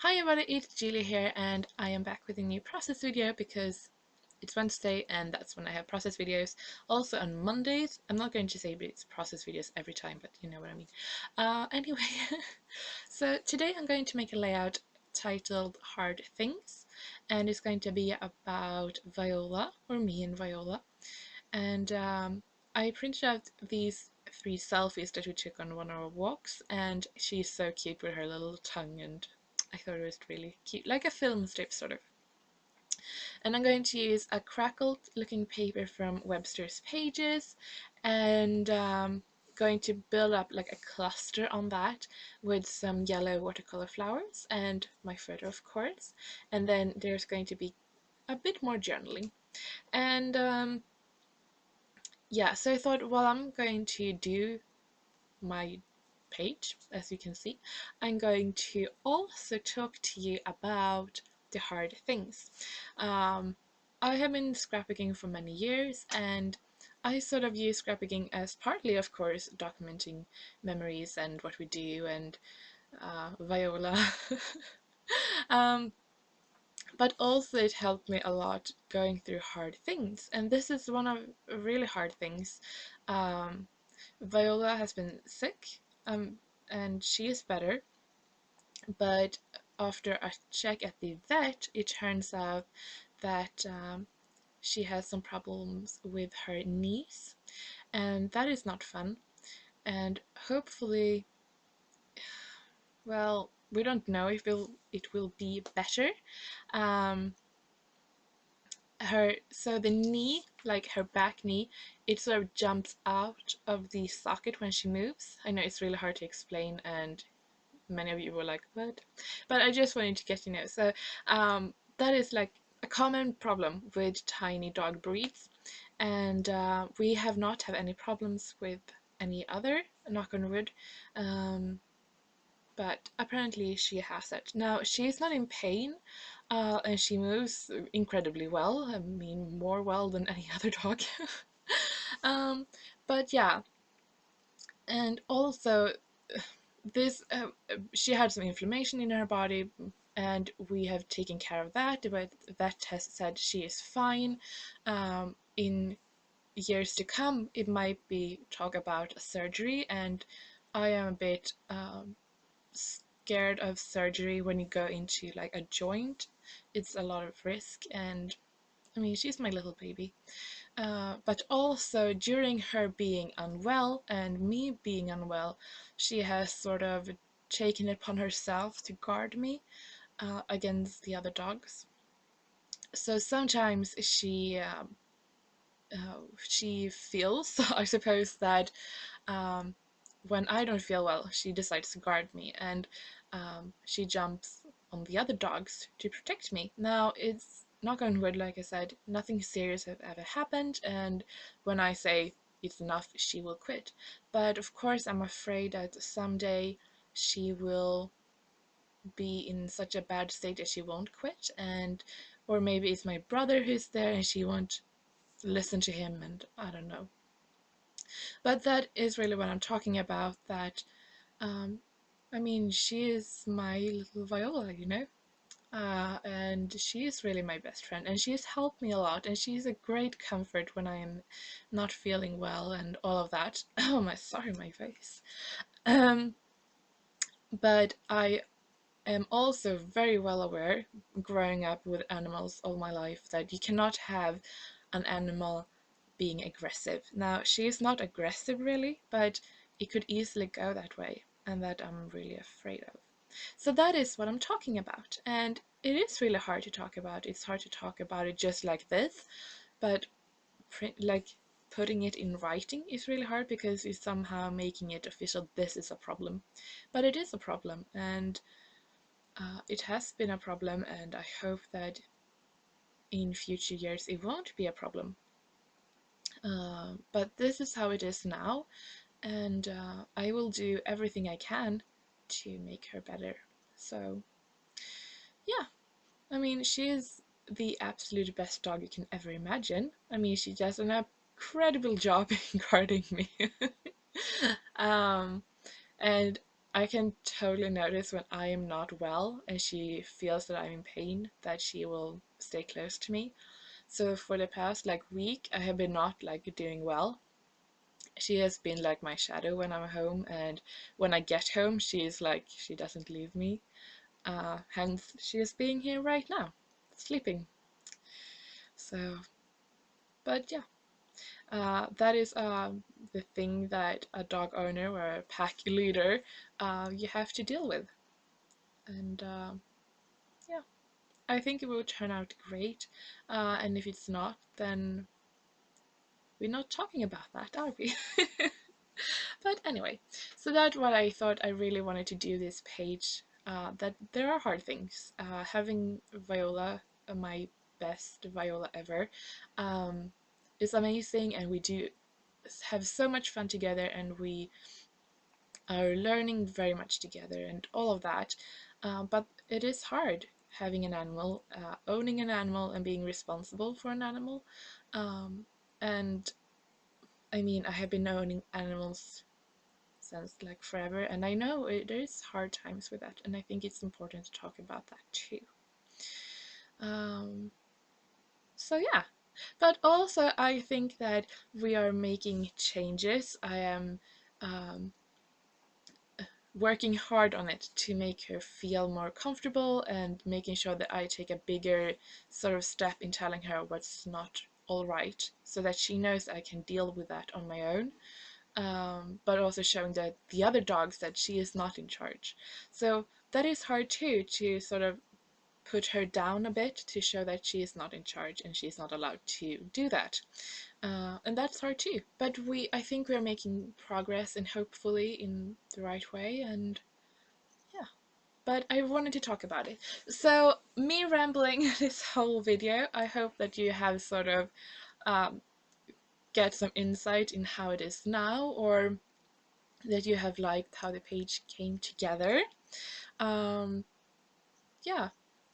Hi everybody, it's Julie here and I am back with a new process video because it's Wednesday and that's when I have process videos. Also on Mondays, I'm not going to say it's process videos every time, but you know what I mean. Anyway, so today I'm going to make a layout titled Hard Things, and it's going to be about Viola, or me and Viola. And I printed out these three selfies that we took on one of our walks, and she's so cute with her little tongue, and I thought it was really cute, like a film strip sort of. And I'm going to use a crackled looking paper from Webster's Pages, and going to build up like a cluster on that with some yellow watercolor flowers and my photo, of course. And then there's going to be a bit more journaling. And yeah, so I thought, well, I'm going to do my page, as you can see. I'm going to also talk to you about the hard things. I have been scrapbooking for many years, and I sort of use scrapbooking as partly, of course, documenting memories and what we do, and Viola. um, but also it helped me a lot going through hard things, and this is one of really hard things. Um, Viola has been sick, and she is better, but after a check at the vet, it turns out that she has some problems with her knees, and that is not fun. And hopefully, well, we don't know if it will be better. Um, so the knee, like her back knee, it sort of jumps out of the socket when she moves. I know it's really hard to explain, and many of you were like, what? But I just wanted to get to know. So that is like a common problem with tiny dog breeds, and we have not had any problems with any other, knock on wood. Um, but apparently she has it. Now, she's not in pain, and she moves incredibly well. I mean, more well than any other dog. um, but yeah, and also this she had some inflammation in her body, and we have taken care of that. The vet has said she is fine. In years to come, it might be talk about a surgery, and I am a bit scared of surgery when you go into like a joint. It's a lot of risk, and I mean, she's my little baby. But also during her being unwell and me being unwell, she has sort of taken it upon herself to guard me against the other dogs. So sometimes she feels, I suppose, that um, when I don't feel well, she decides to guard me, and she jumps on the other dogs to protect me. Now, it's knock on wood, like I said, nothing serious has ever happened, and when I say it's enough, she will quit. But of course, I'm afraid that someday she will be in such a bad state that she won't quit, and or maybe it's my brother who's there and she won't listen to him, and I don't know. But that is really what I'm talking about, that um, I mean, she is my little Viola, you know? And she is really my best friend, and she has helped me a lot, and she's a great comfort when I am not feeling well and all of that. Oh my, sorry, my face. Um, but I am also very well aware, growing up with animals all my life, that you cannot have an animal being aggressive. Now, she is not aggressive really, but it could easily go that way, and that I'm really afraid of. So that is what I'm talking about, and it is really hard to talk about. It's hard to talk about it just like this, but like putting it in writing is really hard because it's somehow making it official. This is a problem, but it is a problem, and it has been a problem, and I hope that in future years it won't be a problem. But this is how it is now, and I will do everything I can to make her better. So, yeah, I mean, she is the absolute best dog you can ever imagine. I mean, she does an incredible job in guarding me. um, and I can totally notice when I am not well and she feels that I'm in pain, that she will stay close to me. So for the past like week, I have been not like doing well. She has been like my shadow when I'm home, and when I get home, she is like she doesn't leave me. Hence, she is being here right now, sleeping. So, but yeah, that is the thing that a dog owner or a pack leader you have to deal with, and yeah, I think it will turn out great. And if it's not, then we're not talking about that, are we? But anyway, so that's what I thought I really wanted to do this page. That there are hard things. Having Viola, my best Viola ever, um, is amazing, and we do have so much fun together, and we are learning very much together, and all of that. But it is hard having an animal, owning an animal, and being responsible for an animal. And I mean, I have been owning animals since like forever, and I know there is hard times with that, and I think it's important to talk about that too. um, so yeah, but also I think that we are making changes. I am um, working hard on it to make her feel more comfortable, and making sure that I take a bigger sort of step in telling her what's not all right, so that she knows I can deal with that on my own. But also showing that the other dogs that she is not in charge. So that is hard too, to sort of put her down a bit, to show that she is not in charge and she's not allowed to do that. And that's hard too. But I think we're making progress, and hopefully in the right way. And yeah, but I wanted to talk about it. So me rambling this whole video, I hope that you have sort of um, get some insight in how it is now, or that you have liked how the page came together. Um, yeah,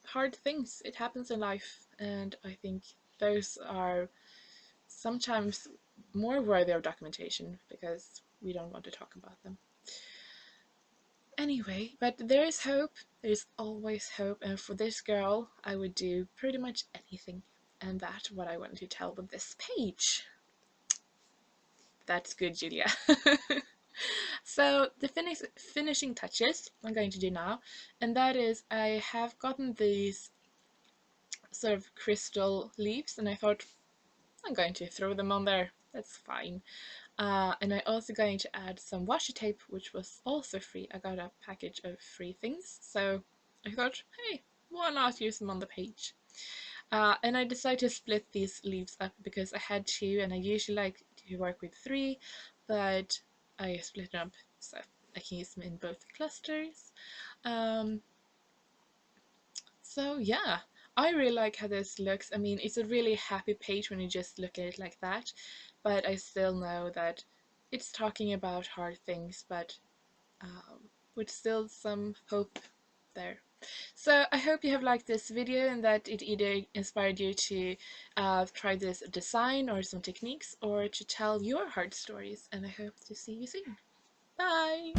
hard things. It happens in life, and I think those are sometimes more worthy of documentation because we don't want to talk about them. Anyway, but there is hope. There's always hope, and for this girl, I would do pretty much anything. And that's what I wanted to tell with this page. That's good, Julia. So the finishing touches I'm going to do now, and that is I have gotten these sort of crystal leaves, and I thought I'm going to throw them on there. That's fine. And I'm also going to add some washi tape, which was also free. I got a package of free things, so I thought, hey, why not use them on the page? And I decided to split these leaves up because I had two, and I usually like to work with three, but I split them up so I can use them in both clusters. Um, so yeah, I really like how this looks. I mean, it's a really happy page when you just look at it like that, but I still know that it's talking about hard things, but with still some hope there. So I hope you have liked this video, and that it either inspired you to try this design or some techniques, or to tell your hard stories, and I hope to see you soon. Bye!